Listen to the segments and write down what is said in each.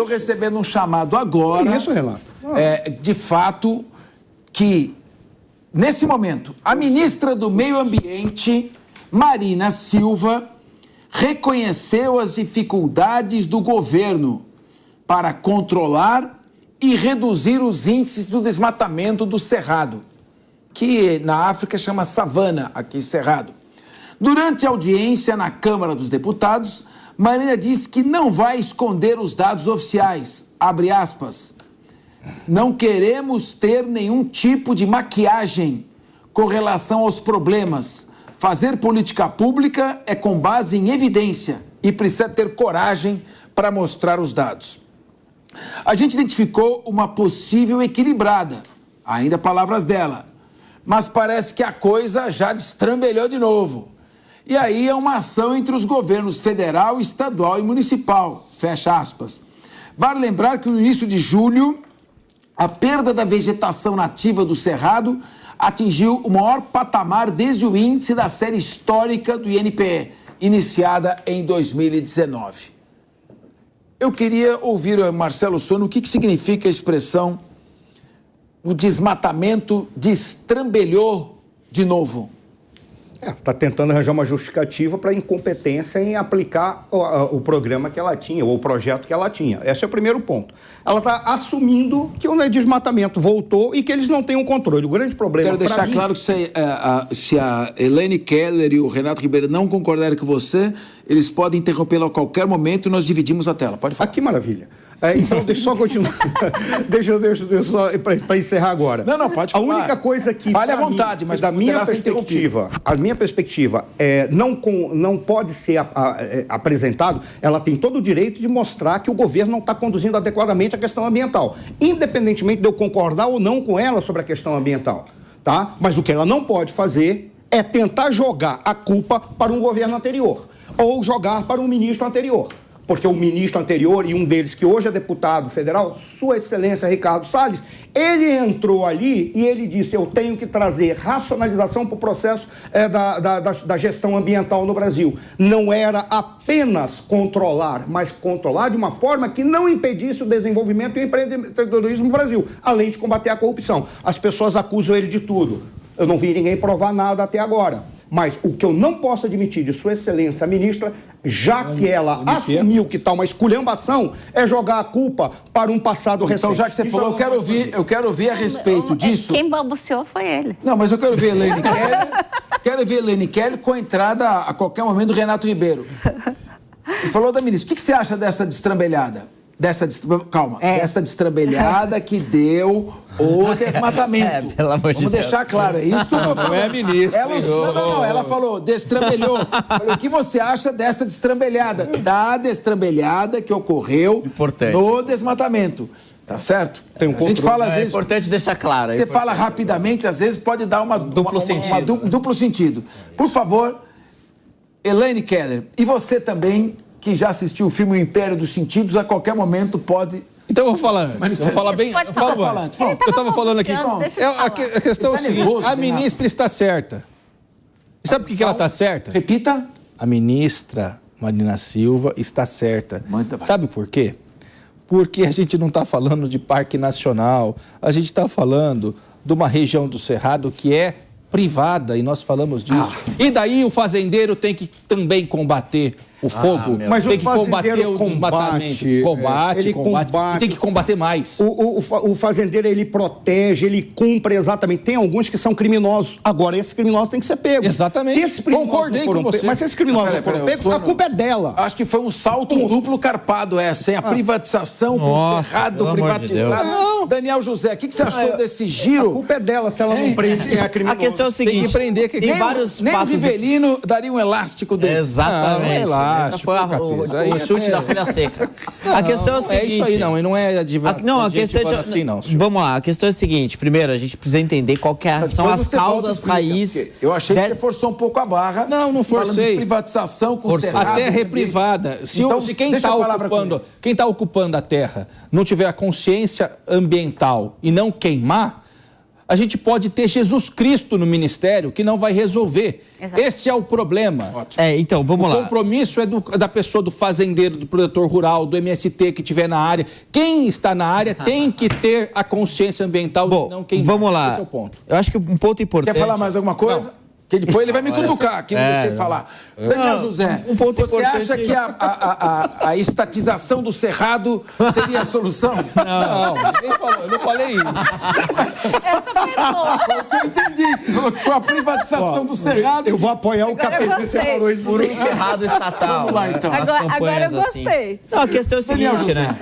Estou recebendo um chamado agora. Isso, Renato. De fato, que, nesse momento, a ministra do Meio Ambiente, Marina Silva, reconheceu as dificuldades do governo para controlar e reduzir os índices do desmatamento do Cerrado, que na África chama savana, aqui Cerrado. Durante a audiência na Câmara dos Deputados, Marina disse que não vai esconder os dados oficiais, abre aspas. Não queremos ter nenhum tipo de maquiagem com relação aos problemas. Fazer política pública é com base em evidência e precisa ter coragem para mostrar os dados. A gente identificou uma possível equilibrada, ainda palavras dela, mas parece que a coisa já destrambelhou de novo. E aí é uma ação entre os governos federal, estadual e municipal, fecha aspas. Vale lembrar que no início de julho, a perda da vegetação nativa do Cerrado atingiu o maior patamar desde o índice da série histórica do INPE, iniciada em 2019. Eu queria ouvir o Marcelo Sono, o que significa a expressão o desmatamento destrambelhou de novo? Está tentando arranjar uma justificativa para a incompetência em aplicar o programa que ela tinha, ou o projeto que ela tinha. Esse é o primeiro ponto. Ela está assumindo que o desmatamento voltou e que eles não têm um controle. O grande problema... Quero deixar claro que se a Elaine Keller e o Renato Ribeiro não concordarem com você, eles podem interrompê-la a qualquer momento e nós dividimos a tela. Pode falar. Que maravilha. Então, deixa eu só continuar. deixa eu só para encerrar agora. Não, pode falar. A única coisa que... Fale à vontade, mas da minha perspectiva, a minha perspectiva não pode ser apresentado, ela tem todo o direito de mostrar que o governo não está conduzindo adequadamente a questão ambiental, independentemente de eu concordar ou não com ela sobre a questão ambiental, tá? Mas o que ela não pode fazer é tentar jogar a culpa para um governo anterior ou jogar para um ministro anterior. Porque o ministro anterior, e um deles que hoje é deputado federal, Sua Excelência Ricardo Salles, ele entrou ali e ele disse, eu tenho que trazer racionalização para o processo da gestão ambiental no Brasil. Não era apenas controlar, mas controlar de uma forma que não impedisse o desenvolvimento e o empreendedorismo no Brasil, além de combater a corrupção. As pessoas acusam ele de tudo. Eu não vi ninguém provar nada até agora. Mas o que eu não posso admitir de Sua Excelência, a ministra, já que ela assumiu que está uma esculhambação, é jogar a culpa para um passado recente. Então, já que você falou, eu quero ouvir a respeito disso. Quem balbuciou foi ele. Não, mas eu quero ver a Elaine Keller. Quero ver a Elaine Keller com a entrada a qualquer momento do Renato Ribeiro. Ele falou da ministra. O que você acha dessa destrambelhada? Dessa destrambelhada que deu o desmatamento. Pelo amor de Deus. Vamos deixar claro, é isso que eu tô falando. Não é ministra. Ela falou, destrambelhou. Falei, o que você acha dessa destrambelhada? Da destrambelhada que ocorreu no desmatamento. Tá certo? Tem um a gente fala, às vezes, é importante deixar claro. Você fala rapidamente, às vezes pode dar um duplo sentido. Por favor, Elaine Keller, e você também, que já assistiu o filme O Império dos Sentidos, a qualquer momento pode... Então eu vou falar antes. Eu vou falar bem... Eu estava falando aqui. A questão é o seguinte, a ministra está certa. E sabe por que ela está certa? Repita. A ministra Marina Silva está certa. Sabe por quê? Porque a gente não está falando de parque nacional, a gente está falando de uma região do Cerrado que é privada, e nós falamos disso. E daí o fazendeiro tem que também combater o fogo, mas tem que combater o desmatamento. Combate. E tem que combater mais. O fazendeiro, ele protege, ele cumpre exatamente. Tem alguns que são criminosos. Agora, esses criminosos têm que ser pegos. Exatamente. Concordei com você. Mas se esses criminosos não foram pegos, a culpa é dela. Acho que foi um salto duplo carpado essa, hein? A privatização com o Cerrado privatizado. Não. Daniel José, o que você achou desse giro? A culpa é dela se ela não prende quem é criminoso. A questão é o seguinte... Tem que prender quem tem vários nem o Rivelino daria um elástico desse. Exatamente. Essa foi o chute da folha seca. A questão é o seguinte... É isso aí, não. E não é advogado. Não, a questão é assim, não. Vamos lá. A questão é a seguinte. Primeiro, a gente precisa entender qual que são as causas raízes... Eu achei que você forçou um pouco a barra. Não forcei. Falando de privatização com o Cerrado. A terra é privada. Se quem está ocupando a terra não tiver a consciência ambiental e não queimar... A gente pode ter Jesus Cristo no ministério que não vai resolver. Exato. Esse é o problema. Ótimo. Então, vamos lá. O compromisso é da pessoa, do fazendeiro, do produtor rural, do MST que estiver na área. Quem está na área tem que ter a consciência ambiental, não quem... Vamos lá. Esse é o ponto. Eu acho que um ponto importante... Quer falar mais alguma coisa? Não. Que depois ele vai me cutucar, que não deixei falar. Daniel José, você acha que a estatização do Cerrado seria a solução? Não, ninguém falou, eu não falei isso. Essa foi boa. Eu entendi que você falou que foi a privatização do Cerrado. Eu vou apoiar o capeta que falou isso. Por um cerrado estatal. Vamos lá, então. Agora eu gostei. Assim. Não, a questão é o seguinte, né?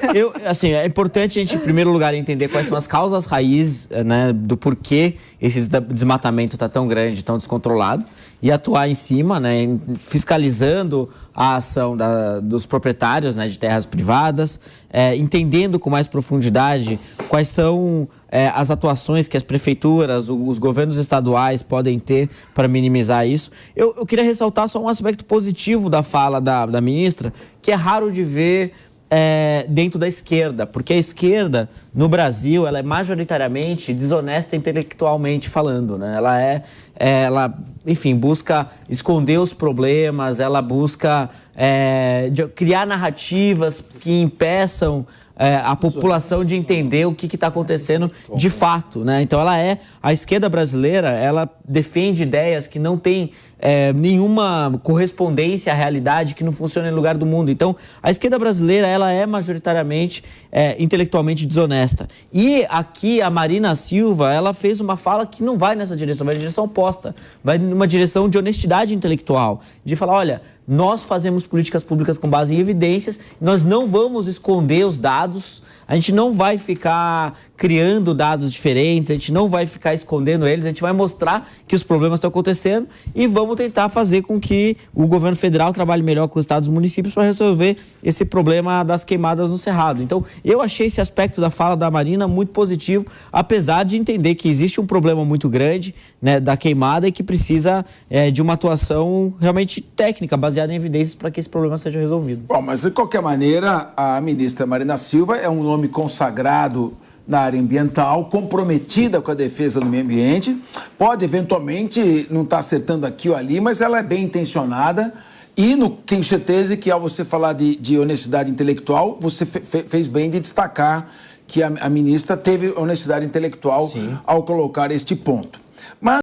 É importante a gente, em primeiro lugar, entender quais são as causas raízes, né, do porquê esse desmatamento está tão grande, tão descontrolado, e atuar em cima, né, fiscalizando a ação dos proprietários, né, de terras privadas, entendendo com mais profundidade quais são as atuações que as prefeituras, os governos estaduais podem ter para minimizar isso. Eu queria ressaltar só um aspecto positivo da fala da ministra, que é raro de ver dentro da esquerda, porque a esquerda no Brasil ela é majoritariamente desonesta intelectualmente falando, né? Ela, enfim, busca esconder os problemas, ela busca criar narrativas que impeçam a população de entender o que está acontecendo de fato, né? Então a esquerda brasileira, ela defende ideias que não têm nenhuma correspondência à realidade, que não funciona em lugar do mundo. Então, a esquerda brasileira, ela é majoritariamente intelectualmente desonesta. E aqui a Marina Silva, ela fez uma fala que não vai nessa direção, vai na direção oposta, vai numa direção de honestidade intelectual, de falar, olha, nós fazemos políticas públicas com base em evidências, nós não vamos esconder os dados, a gente não vai ficar criando dados diferentes, a gente não vai ficar escondendo eles, a gente vai mostrar que os problemas estão acontecendo e vamos tentar fazer com que o governo federal trabalhe melhor com os estados e municípios para resolver esse problema das queimadas no Cerrado. Então, eu achei esse aspecto da fala da Marina muito positivo, apesar de entender que existe um problema muito grande, né, da queimada e que precisa de uma atuação realmente técnica, baseada em evidências para que esse problema seja resolvido. Bom, mas de qualquer maneira, a ministra Marina Silva é um nome consagrado na área ambiental, comprometida com a defesa do meio ambiente, pode eventualmente não estar acertando aqui ou ali, mas ela é bem intencionada e tenho certeza que ao você falar de honestidade intelectual, você fez bem de destacar que a ministra teve honestidade intelectual, sim, ao colocar este ponto. Mas